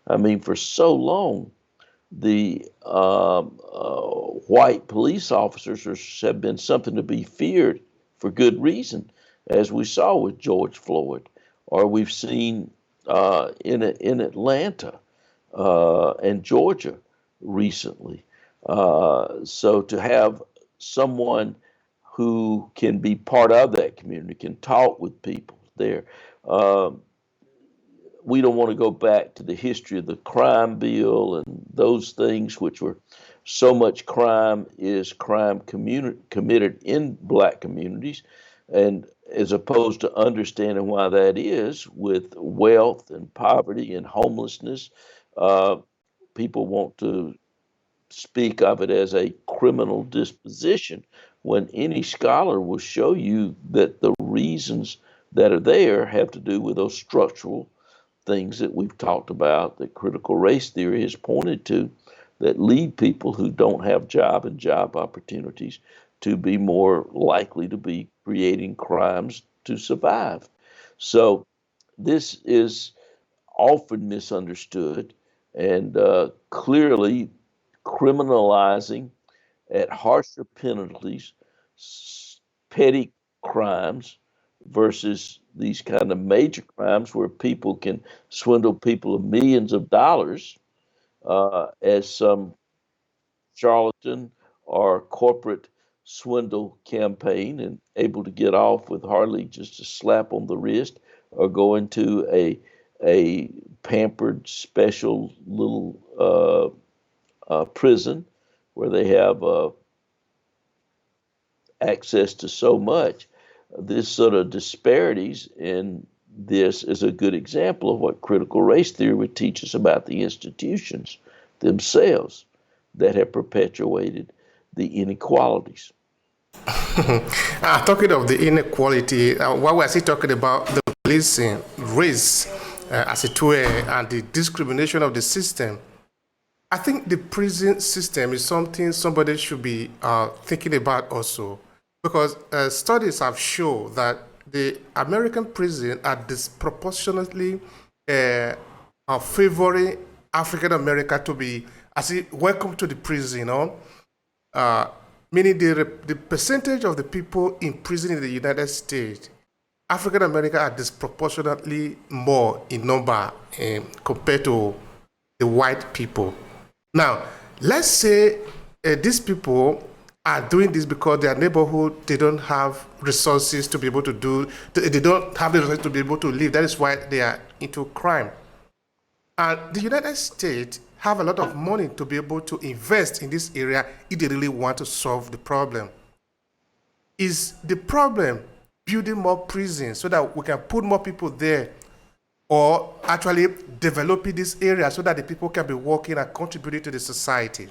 I mean, for so long, the white police officers have been something to be feared for good reason, as we saw with George Floyd, or we've seen in Atlanta and Georgia recently. So to have someone who can be part of that community, can talk with people there. Uh, we don't want to go back to the history of the crime bill and those things, which were so much crime is committed in black communities, and as opposed to understanding why that is with wealth and poverty and homelessness, uh, people want to speak of it as a criminal disposition when any scholar will show you that the reasons that are there have to do with those structural things that we've talked about, that critical race theory has pointed to, that lead people who don't have job and job opportunities to be more likely to be creating crimes to survive. So this is often misunderstood and clearly criminalizing at harsher penalties petty crimes versus these kind of major crimes where people can swindle people of millions of dollars, as some charlatan or corporate swindle campaign and able to get off with hardly just a slap on the wrist, or go into a pampered special little prison where they have access to so much. This sort of disparities in this is a good example of what critical race theory would teach us about the institutions themselves that have perpetuated the inequalities. Talking of the inequality, what we're still talking about the policing, race as a tool and the discrimination of the system. I think the prison system is something somebody should be thinking about also, because studies have shown that the American prison are disproportionately favoring African America to be as welcome to the prison, you know, uh, meaning the percentage of the people in prison in the United States, African America are disproportionately more in number compared to the white people. Now, let's say these people are doing this because their neighborhood, they don't have resources to be able to do, they don't have the resources to be able to live. That is why they are into crime. And the United States have a lot of money to be able to invest in this area if they really want to solve the problem. Is the problem building more prisons so that we can put more people there, or actually developing this area so that the people can be working and contributing to the society?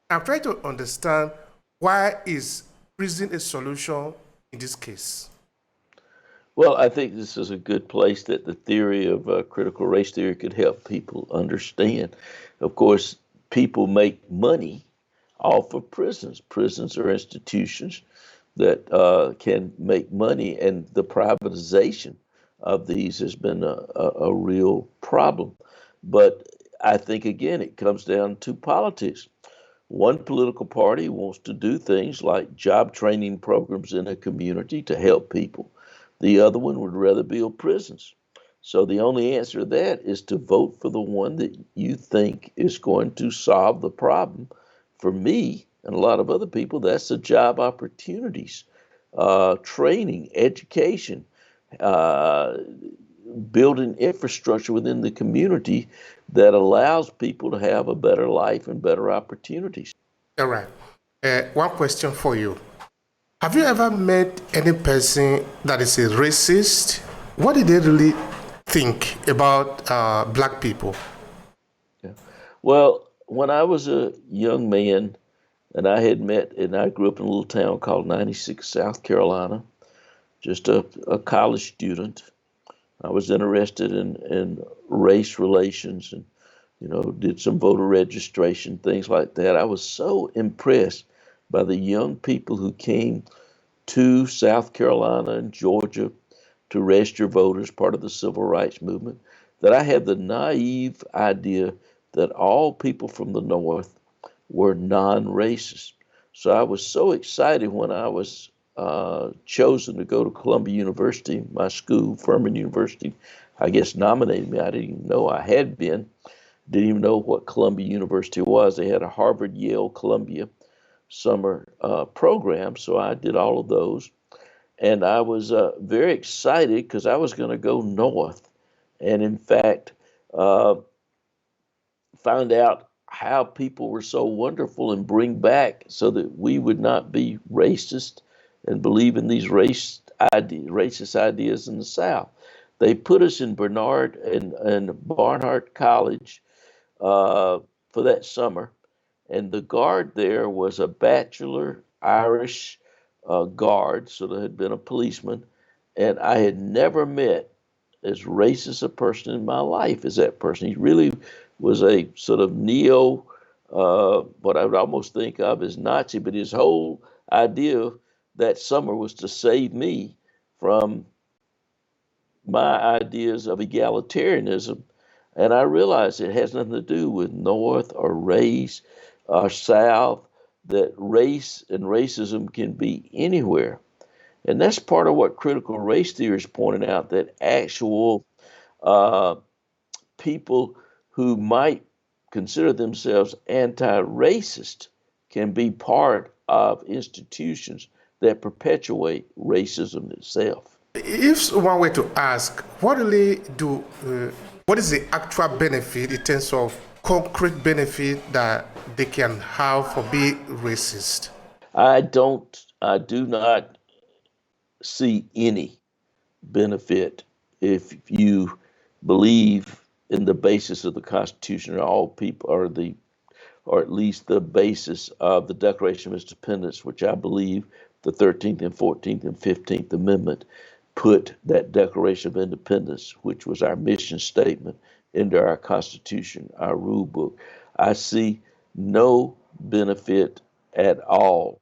I'm trying to understand, why is prison a solution in this case? Well, I think this is a good place that the theory of critical race theory could help people understand. Of course, people make money off of prisons. Prisons are institutions that can make money, and the privatization of these has been a real problem. But I think, again, it comes down to politics. One political party wants to do things like job training programs in a community to help people. The other one would rather build prisons. So the only answer to that is to vote for the one that you think is going to solve the problem. For me and a lot of other people, that's the job opportunities, training, education, uh, building infrastructure within the community that allows people to have a better life and better opportunities. All right. One question for you. Have you ever met any person that is a racist? What did they really think about black people? Yeah. Well, when I was a young man, and I grew up in a little town called 96, South Carolina, just a college student. I was interested in race relations and, did some voter registration, things like that. I was so impressed by the young people who came to South Carolina and Georgia to register voters, part of the civil rights movement, that I had the naive idea that all people from the North were non-racist. So I was so excited when I was chosen to go to Columbia University, my school, Furman University. I guess nominated me. I didn't even know I had been. Didn't even know what Columbia University was. They had a Harvard, Yale, Columbia summer program, so I did all of those. And I was very excited because I was going to go north. And in fact, uh, found out how people were so wonderful and bring back so that we would not be racist and believe in these racist ideas in the South. They put us in Bernard and Barnhart College for that summer, and the guard there was a bachelor Irish guard, so there had been a policeman, and I had never met as racist a person in my life as that person. He really was a sort of neo, what I would almost think of as Nazi, but his whole idea that summer was to save me from my ideas of egalitarianism. And I realized it has nothing to do with North or race or South, that race and racism can be anywhere. And that's part of what critical race theory is pointing out, that actual uh, people who might consider themselves anti-racist can be part of institutions that perpetuate racism itself. If one were to ask, what is the actual benefit in terms of concrete benefit that they can have for being racist? I do not see any benefit if you believe in the basis of the Constitution, or all people, or at least the basis of the Declaration of Independence, which I believe the 13th and 14th and 15th Amendment put that Declaration of Independence, which was our mission statement, into our Constitution, our rule book. I see no benefit at all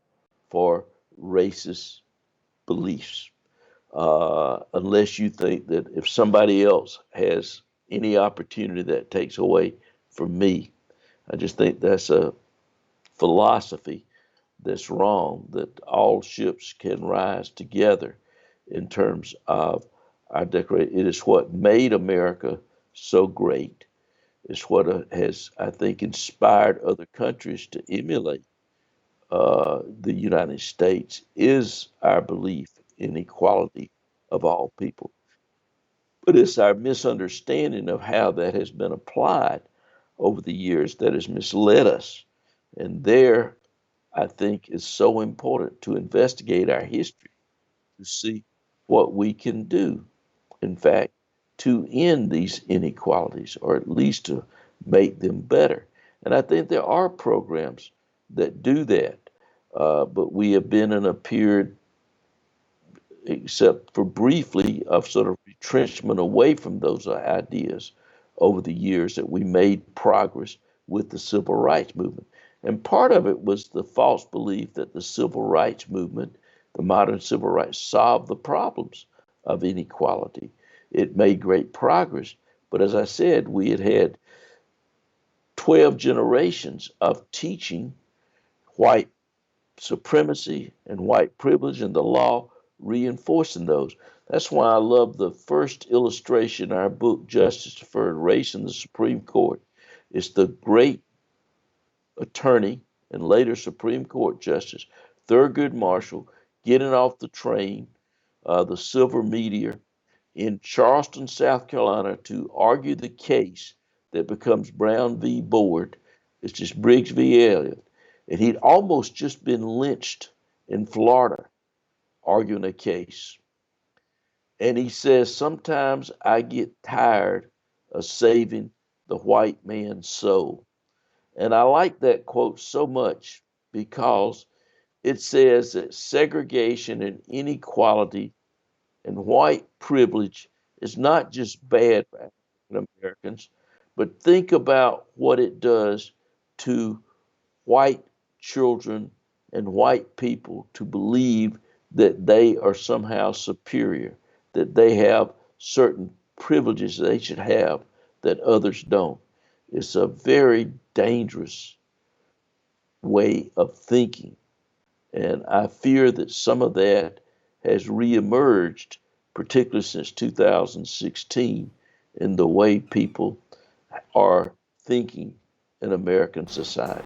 for racist beliefs, unless you think that if somebody else has any opportunity, that takes away from me. I just think that's a philosophy that's wrong, that all ships can rise together in terms of our declaration. It is what made America so great. It's what has, I think, inspired other countries to emulate the United States, is our belief in equality of all people. But it's our misunderstanding of how that has been applied over the years that has misled us. And there, I think, is so important to investigate our history to see what we can do, in fact, to end these inequalities, or at least to make them better. And I think there are programs that do that, but we have been in a period, except for briefly, of sort of retrenchment away from those ideas over the years, that we made progress with the civil rights movement. And part of it was the false belief that the civil rights movement, the modern civil rights, solved the problems of inequality. It made great progress, but as I said, we had had 12 generations of teaching white supremacy and white privilege, and the law reinforcing those. That's why I love the first illustration in our book, Justice Deferred Race in the Supreme Court. It's the great attorney and later Supreme Court Justice Thurgood Marshall getting off the train, the Silver Meteor, in Charleston, South Carolina, to argue the case that becomes Brown v. Board. It's just Briggs v. Elliott. And he'd almost just been lynched in Florida arguing a case. And he says, sometimes I get tired of saving the white man's soul. And I like that quote so much because it says that segregation and inequality and white privilege is not just bad for African Americans, but think about what it does to white children and white people to believe that they are somehow superior, that they have certain privileges they should have that others don't. It's a very dangerous way of thinking. And I fear that some of that has reemerged, particularly since 2016, in the way people are thinking in American society.